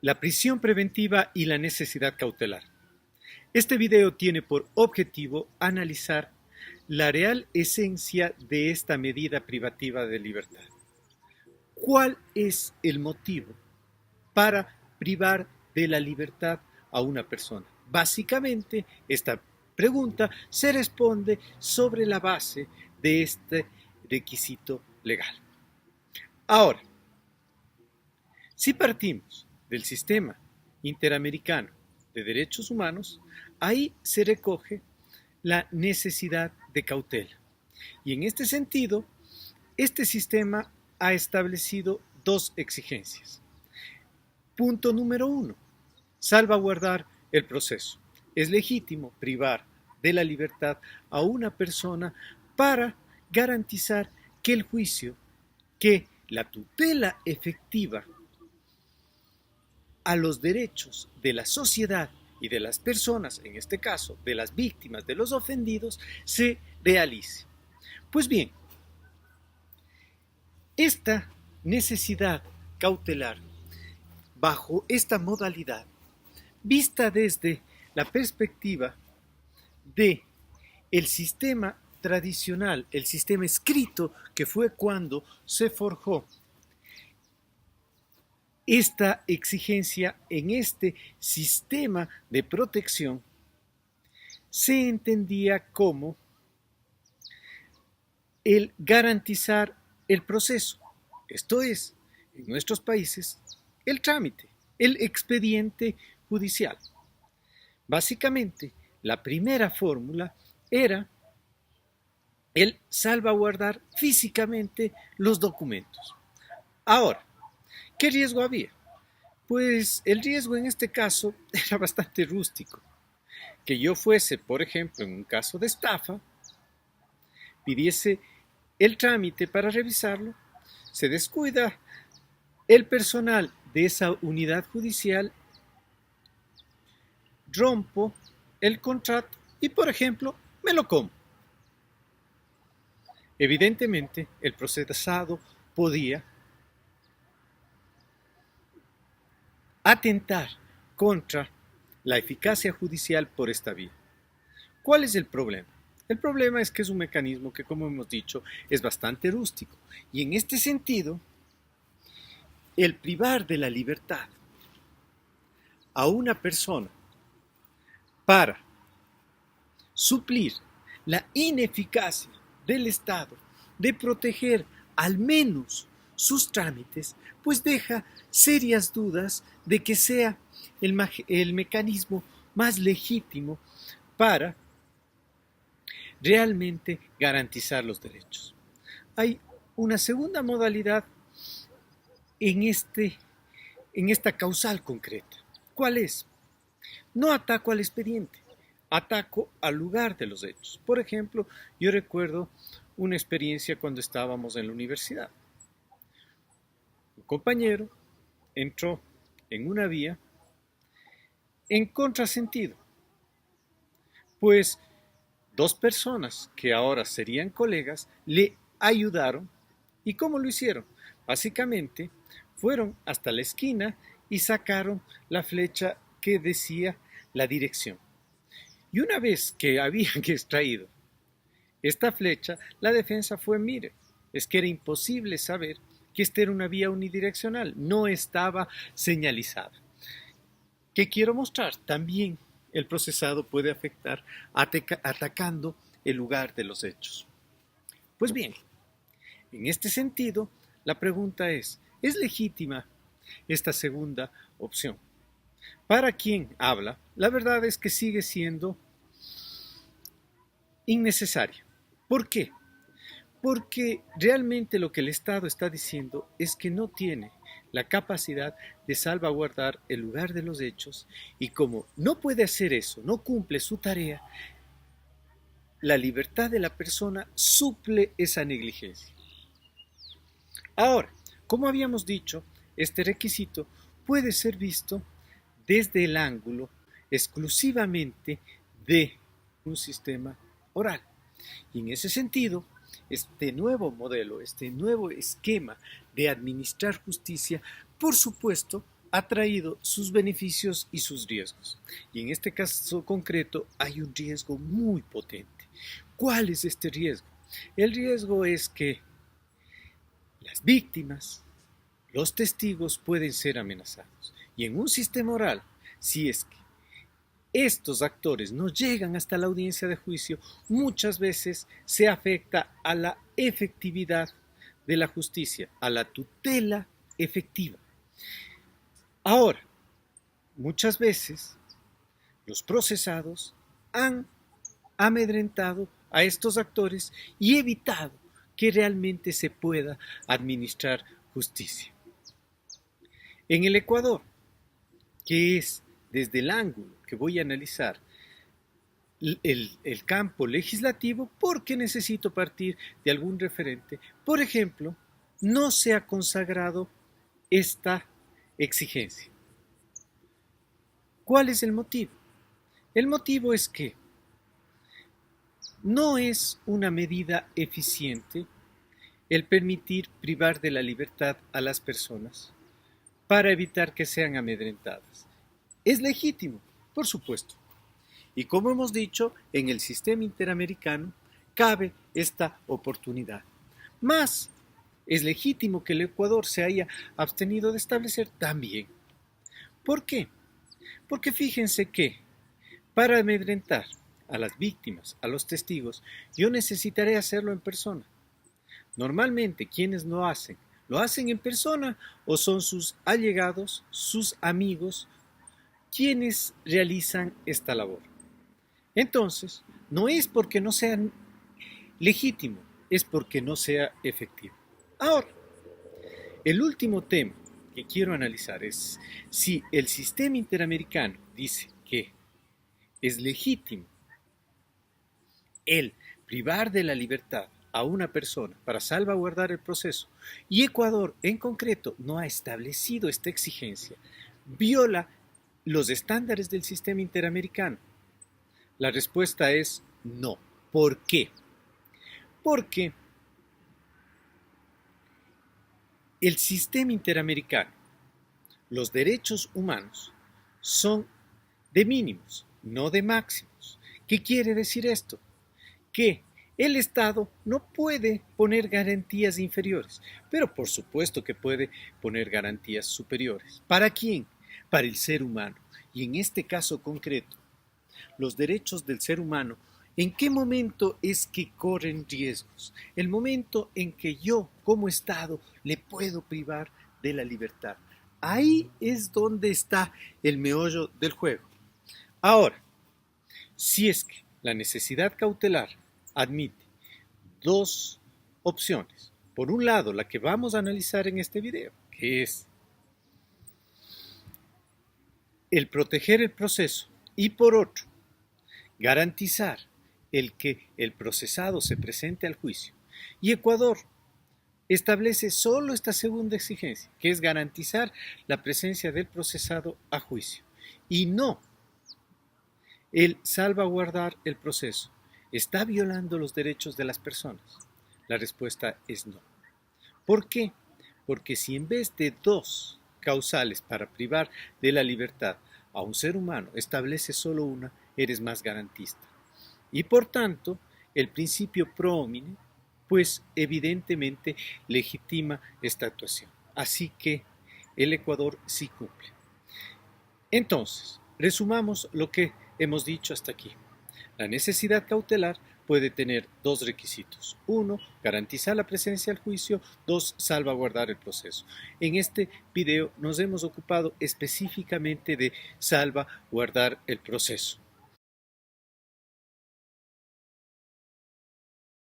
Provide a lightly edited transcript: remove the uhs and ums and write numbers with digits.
La prisión preventiva y la necesidad cautelar. Este video tiene por objetivo analizar la real esencia de esta medida privativa de libertad. ¿Cuál es el motivo para privar de la libertad a una persona? Básicamente, esta pregunta se responde sobre la base de este requisito legal. Ahora, si partimos del sistema interamericano de derechos humanos, ahí se recoge la necesidad de cautela. Y en este sentido, este sistema ha establecido dos exigencias. Punto número 1, salvaguardar el proceso. Es legítimo privar de la libertad a una persona para garantizar que el juicio, que la tutela efectiva a los derechos de la sociedad y de las personas, en este caso de las víctimas, de los ofendidos, se realice. Pues bien, esta necesidad cautelar, bajo esta modalidad, vista desde la perspectiva de el sistema tradicional, el sistema escrito que fue cuando se forjó esta exigencia en este sistema de protección, se entendía como el garantizar el proceso, esto es, en nuestros países, el trámite, el expediente judicial. Básicamente, la primera fórmula era el salvaguardar físicamente los documentos. Ahora, ¿qué riesgo había? Pues el riesgo en este caso era bastante rústico. Que yo fuese, por ejemplo, en un caso de estafa, pidiese el trámite para revisarlo, se descuida el personal de esa unidad judicial, rompo el contrato y, por ejemplo, me lo como. Evidentemente, el procesado podía atentar contra la eficacia judicial por esta vía. ¿Cuál es el problema? El problema es que es un mecanismo que, como hemos dicho, es bastante rústico. Y en este sentido, el privar de la libertad a una persona para suplir la ineficacia del Estado de proteger al menos sus trámites, pues deja serias dudas de que sea el mecanismo más legítimo para realmente garantizar los derechos. Hay una segunda modalidad en esta causal concreta. ¿Cuál es? No ataco al expediente, ataco al lugar de los hechos. Por ejemplo, yo recuerdo una experiencia cuando estábamos en la universidad. Un compañero entró en una vía en contrasentido, pues dos personas que ahora serían colegas le ayudaron. ¿Y cómo lo hicieron? Básicamente fueron hasta la esquina y sacaron la flecha que decía la dirección. Y una vez que habían extraído esta flecha, la defensa fue, mire, es que era imposible saber que esta era una vía unidireccional, no estaba señalizada. ¿Qué quiero mostrar? También el procesado puede afectar atacando el lugar de los hechos. Pues bien, en este sentido, la pregunta ¿es legítima esta segunda opción? Para quien habla, la verdad es que sigue siendo innecesaria. ¿Por qué? Porque realmente lo que el Estado está diciendo es que no tiene la capacidad de salvaguardar el lugar de los hechos y como no puede hacer eso, no cumple su tarea, la libertad de la persona suple esa negligencia. Ahora, como habíamos dicho, este requisito puede ser visto desde el ángulo exclusivamente de un sistema oral. Y en ese sentido, este nuevo modelo, este nuevo esquema de administrar justicia, por supuesto, ha traído sus beneficios y sus riesgos. Y en este caso concreto hay un riesgo muy potente. ¿Cuál es este riesgo? El riesgo es que las víctimas, los testigos pueden ser amenazados. Y en un sistema oral, si es que estos actores no llegan hasta la audiencia de juicio, muchas veces se afecta a la efectividad de la justicia, a la tutela efectiva. Ahora, muchas veces los procesados han amedrentado a estos actores y evitado que realmente se pueda administrar justicia. En el Ecuador, que es desde el ángulo que voy a analizar el campo legislativo, porque necesito partir de algún referente. Por ejemplo, no se ha consagrado esta exigencia. ¿Cuál es el motivo? El motivo es que no es una medida eficiente el permitir privar de la libertad a las personas para evitar que sean amedrentadas. Es legítimo, por supuesto. Y como hemos dicho, en el sistema interamericano cabe esta oportunidad. Más, es legítimo que el Ecuador se haya abstenido de establecer también. ¿Por qué? Porque fíjense que para amedrentar a las víctimas, a los testigos, yo necesitaré hacerlo en persona. Normalmente, quienes lo hacen en persona o son sus allegados, sus amigos, quienes realizan esta labor. Entonces, no es porque no sea legítimo, es porque no sea efectivo. Ahora, el último tema que quiero analizar es si el sistema interamericano dice que es legítimo el privar de la libertad a una persona para salvaguardar el proceso y Ecuador en concreto no ha establecido esta exigencia, viola los estándares del sistema interamericano. La respuesta es no. ¿Por qué? Porque el sistema interamericano, los derechos humanos son de mínimos, no de máximos. ¿Qué quiere decir esto? Que el Estado no puede poner garantías inferiores, pero por supuesto que puede poner garantías superiores. ¿Para quién? Para el ser humano. Y en este caso concreto, los derechos del ser humano, ¿en qué momento es que corren riesgos? El momento en que yo, como Estado, le puedo privar de la libertad. Ahí es donde está el meollo del juego. Ahora, si es que la necesidad cautelar admite dos opciones. Por un lado, la que vamos a analizar en este video, que es el proteger el proceso, y por otro, garantizar el que el procesado se presente al juicio. Y Ecuador establece solo esta segunda exigencia, que es garantizar la presencia del procesado a juicio, y no el salvaguardar el proceso. ¿Está violando los derechos de las personas? La respuesta es no. ¿Por qué? Porque si en vez de dos causales para privar de la libertad a un ser humano establece solo una, eres más garantista. Y por tanto, el principio pro homine, pues evidentemente legitima esta actuación. Así que el Ecuador sí cumple. Entonces, resumamos lo que hemos dicho hasta aquí. La necesidad cautelar puede tener dos requisitos. Uno, garantizar la presencia al juicio. Dos, salvaguardar el proceso. En este video nos hemos ocupado específicamente de salvaguardar el proceso.